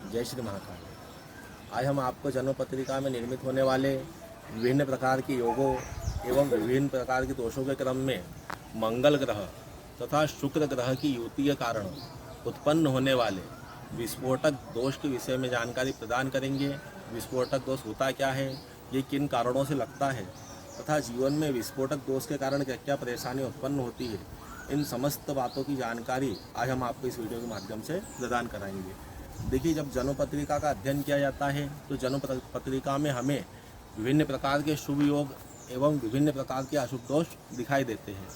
जय श्री महाकाल। आज हम आपको जन्म पत्रिका में निर्मित होने वाले विभिन्न प्रकार के योगों एवं विभिन्न प्रकार के दोषों के क्रम में मंगल ग्रह तथा शुक्र ग्रह की युति के कारण उत्पन्न होने वाले विस्फोटक दोष के विषय में जानकारी प्रदान करेंगे। विस्फोटक दोष होता क्या है, ये किन कारणों से लगता है तथा जीवन में विस्फोटक दोष के कारण क्या क्या परेशानी उत्पन्न होती है, इन समस्त बातों की जानकारी आज हम आपको इस वीडियो के माध्यम से प्रदान कराएंगे। देखिए, जब जन्म पत्रिका का अध्ययन किया जाता है तो जन्म पत्रिका में हमें विभिन्न प्रकार के शुभ योग एवं विभिन्न प्रकार के अशुभ दोष दिखाई देते हैं।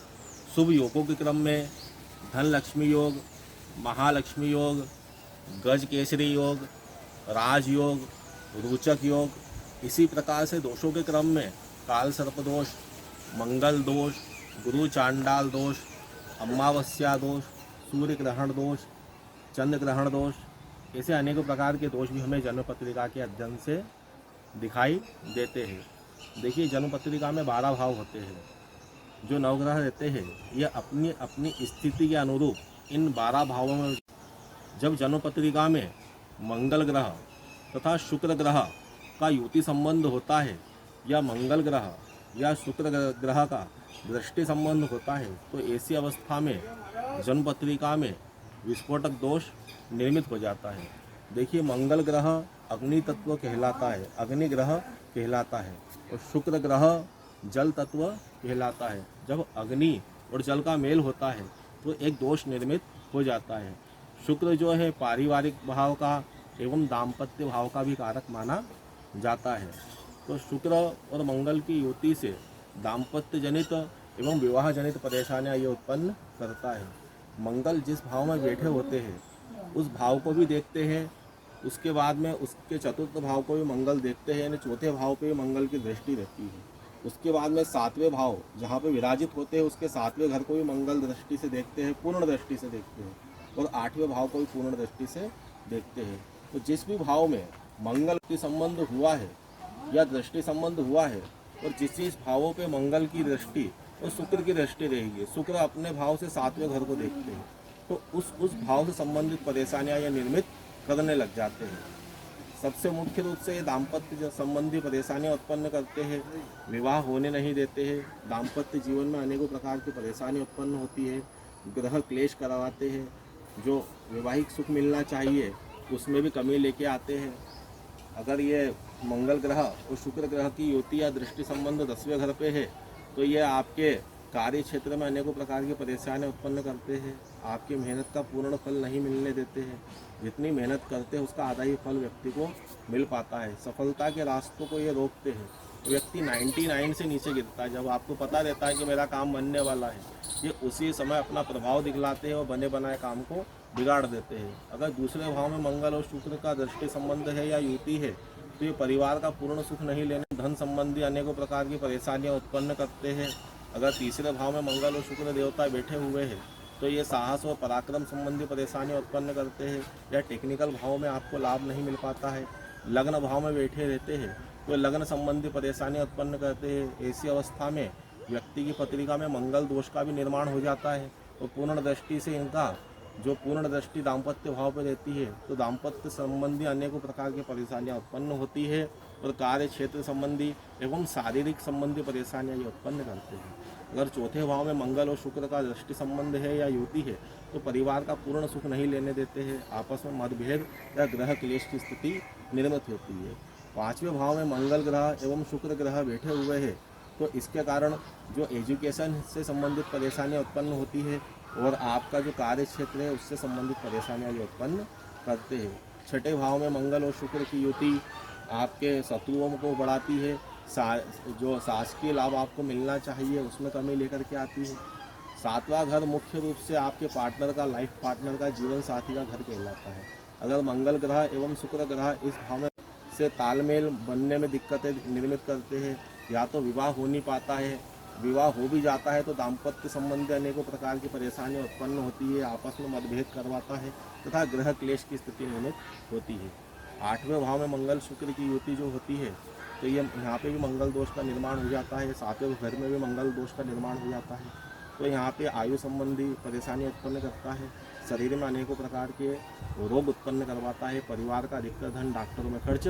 शुभ योगों के क्रम में धन लक्ष्मी योग, महालक्ष्मी योग, गज केसरी योग, राजयोग, रोचक योग, इसी प्रकार से दोषों के क्रम में काल सर्प दोष, मंगल दोष, गुरु चांडाल दोष, अमावस्या दोष, सूर्य ग्रहण दोष, चंद्र ग्रहण दोष, ऐसे अनेकों प्रकार के दोष भी हमें जन्म पत्रिका के अध्ययन से दिखाई देते हैं। देखिए, जन्म पत्रिका में 12 भाव होते हैं। जो नवग्रह रहते हैं ये अपनी अपनी स्थिति के अनुरूप इन 12 भावों में जब जन्म पत्रिका में मंगल ग्रह तथा शुक्र ग्रह का युति संबंध होता है या मंगल ग्रह या शुक्र ग्रह का दृष्टि संबंध होता है तो ऐसी अवस्था में जन्म पत्रिका में विस्फोटक दोष निर्मित हो जाता है। देखिए, मंगल ग्रह अग्नि तत्व कहलाता है, अग्नि ग्रह कहलाता है, और शुक्र ग्रह जल तत्व कहलाता है। जब अग्नि और जल का मेल होता है तो एक दोष निर्मित हो जाता है। शुक्र जो है पारिवारिक भाव का एवं दाम्पत्य भाव का भी कारक माना जाता है। तो शुक्र और मंगल की युति से दाम्पत्य जनित एवं विवाह जनित परेशानियां ये उत्पन्न करता है। मंगल जिस भाव में बैठे होते हैं उस भाव को भी देखते हैं, उसके बाद में उसके चतुर्थ भाव को भी मंगल देखते हैं, यानी चौथे भाव पे मंगल की दृष्टि रहती है। उसके बाद में 7वें भाव जहाँ पे विराजित होते हैं उसके 7वें घर को भी मंगल दृष्टि से देखते हैं, पूर्ण दृष्टि से देखते हैं, और 8वें भाव को भी पूर्ण दृष्टि से देखते हैं। तो जिस भी भाव में मंगल की संबंध हुआ है या दृष्टि संबंध हुआ है और जिस भावों पे मंगल की दृष्टि और शुक्र की दृष्टि रहेगी, शुक्र अपने भाव से 7वें घर को देखते हैं, तो उस भाव से संबंधित परेशानियां ये निर्मित करने लग जाते हैं। सबसे मुख्य रूप से ये दाम्पत्य संबंधी परेशानियां उत्पन्न करते हैं, विवाह होने नहीं देते हैं, दाम्पत्य जीवन में अनेकों प्रकार की परेशानी उत्पन्न होती है, ग्रह क्लेश करवाते हैं, जो वैवाहिक सुख मिलना चाहिए उसमें भी कमी लेके आते हैं। अगर ये मंगल ग्रह और शुक्र ग्रह की युति या दृष्टि संबंध 10वें घर पे है तो ये आपके कार्य क्षेत्र में अनेकों प्रकार की परेशानियां उत्पन्न करते हैं, आपकी मेहनत का पूर्ण फल नहीं मिलने देते हैं। जितनी मेहनत करते हैं उसका आधा ही फल व्यक्ति को मिल पाता है। सफलता के रास्तों को ये रोकते हैं, व्यक्ति 99 से नीचे गिरता है। जब आपको पता रहता है कि मेरा काम बनने वाला है, ये उसी समय अपना प्रभाव दिखलाते हैं और बने बनाए काम को बिगाड़ देते हैं। अगर दूसरे भाव में मंगल और शुक्र का दृष्टि संबंध है या युति है तो ये परिवार का पूर्ण सुख नहीं लेने, धन संबंधी अनेकों प्रकार की परेशानियां उत्पन्न करते हैं। अगर तीसरे भाव में मंगल और शुक्र देवता बैठे हुए हैं तो ये साहस और पराक्रम संबंधी परेशानियां उत्पन्न करते हैं, या टेक्निकल भाव में आपको लाभ नहीं मिल पाता है। लग्न भाव में बैठे रहते हैं तो लग्न संबंधी परेशानियां उत्पन्न करते हैं। ऐसी अवस्था में व्यक्ति की पत्रिका में मंगल दोष का भी निर्माण हो जाता है, और पूर्ण दृष्टि से इनका जो पूर्ण दृष्टि दाम्पत्य भाव पर रहती है तो दाम्पत्य संबंधी अनेकों प्रकार की परेशानियां उत्पन्न होती है, और कार्य क्षेत्र संबंधी एवं शारीरिक संबंधी परेशानियां ये उत्पन्न करते हैं। अगर चौथे भाव में मंगल और शुक्र का दृष्टि संबंध है या युति है तो परिवार का पूर्ण सुख नहीं लेने देते हैं, आपस में मतभेद या ग्रह क्लेश की स्थिति निर्मित होती है। 5वें भाव में मंगल ग्रह एवं शुक्र ग्रह बैठे हुए हैं तो इसके कारण जो एजुकेशन से संबंधित परेशानियां उत्पन्न होती है और आपका जो कार्य क्षेत्र है उससे संबंधित परेशानियां ये उत्पन्न करते हैं। 6ठे भाव में मंगल और शुक्र की युति आपके शत्रुओं को बढ़ाती है, जो शासकीय लाभ आपको मिलना चाहिए उसमें कमी लेकर के आती है। 7वां घर मुख्य रूप से आपके पार्टनर का, लाइफ पार्टनर का, जीवन साथी का घर कहलाता है। अगर मंगल ग्रह एवं शुक्र ग्रह इस भाव में से तालमेल बनने में दिक्कतें निर्मित करते हैं, या तो विवाह हो नहीं पाता है, विवाह हो भी जाता है तो दाम्पत्य संबंधी अनेकों प्रकार की परेशानियां उत्पन्न होती है, आपस में मतभेद करवाता है तथा ग्रह क्लेश की स्थिति निर्मित होती है। 8वें भाव में मंगल शुक्र की युति जो होती है तो ये यहाँ पे भी मंगल दोष का निर्माण हो जाता है, 7वें घर में भी मंगल दोष का निर्माण हो जाता है, तो यहाँ पे आयु संबंधी परेशानी उत्पन्न करता है। शरीर में अनेकों प्रकार के रोग उत्पन्न करवाता है, परिवार का अधिकतर धन डॉक्टरों में खर्च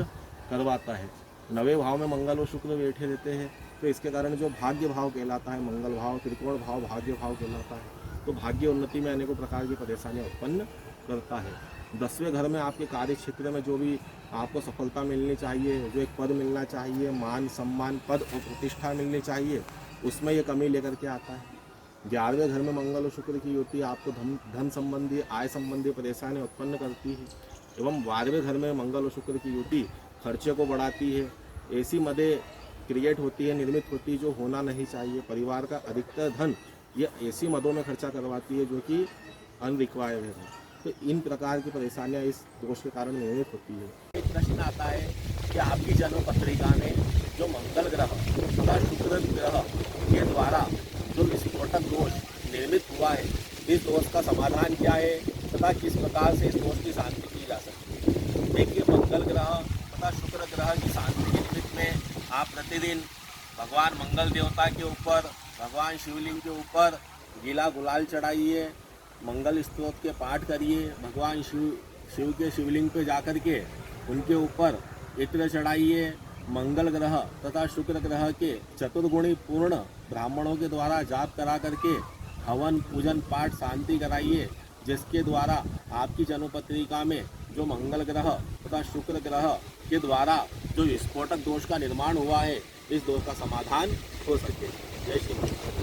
करवाता है। 9वें भाव में मंगल और शुक्र बैठे रहते हैं, तो इसके कारण जो भाग्य भाव कहलाता है, मंगल भाव, त्रिकोण भाव भाग्य भाव कहलाता है, तो भाग्य उन्नति में अनेकों प्रकार की परेशानियां उत्पन्न करता है। 10वें घर में आपके कार्य क्षेत्र में जो भी आपको सफलता मिलनी चाहिए, जो एक पद मिलना चाहिए, मान सम्मान पद और प्रतिष्ठा मिलनी चाहिए, उसमें ये कमी लेकर के आता है। 11वें घर में मंगल और शुक्र की युति आपको धन संबंधी, आय संबंधी परेशानी उत्पन्न करती है। एवं 12वें घर में मंगल और शुक्र की युति खर्चे को बढ़ाती है। ऐसी मदें क्रिएट होती है, निर्मित होती है, जो होना नहीं चाहिए। परिवार का अधिकतर धन ये ऐसी मदों में खर्चा करवाती है जो कि अनरिक्वायर्ड है। तो इन प्रकार की परेशानियां इस दोष के कारण निर्मित होती है। एक प्रश्न आता है कि आपकी जन्म पत्रिका में जो मंगल ग्रह तथा शुक्र ग्रह के द्वारा जो विस्फोटक दोष निर्मित हुआ है, इस दोष का समाधान क्या है तथा किस प्रकार से इस दोष की शांति की जा सकती है। देखिए, मंगल ग्रह तथा शुक्र ग्रह की शांति के निमित्त में आप प्रतिदिन भगवान मंगल देवता के ऊपर, भगवान शिवलिंग के ऊपर गीला गुलाल चढ़ाइए, मंगल स्तोत्र के पाठ करिए, भगवान शिव के शिवलिंग पे जाकर के उनके ऊपर इत्र चढ़ाइए। मंगल ग्रह तथा शुक्र ग्रह के चतुर्गुणी पूर्ण ब्राह्मणों के द्वारा जाप करा करके हवन पूजन पाठ शांति कराइए, जिसके द्वारा आपकी जन्मपत्रिका में जो मंगल ग्रह तथा शुक्र ग्रह के द्वारा जो विस्फोटक दोष का निर्माण हुआ है, इस दोष का समाधान हो सके। जय श्री कृष्ण।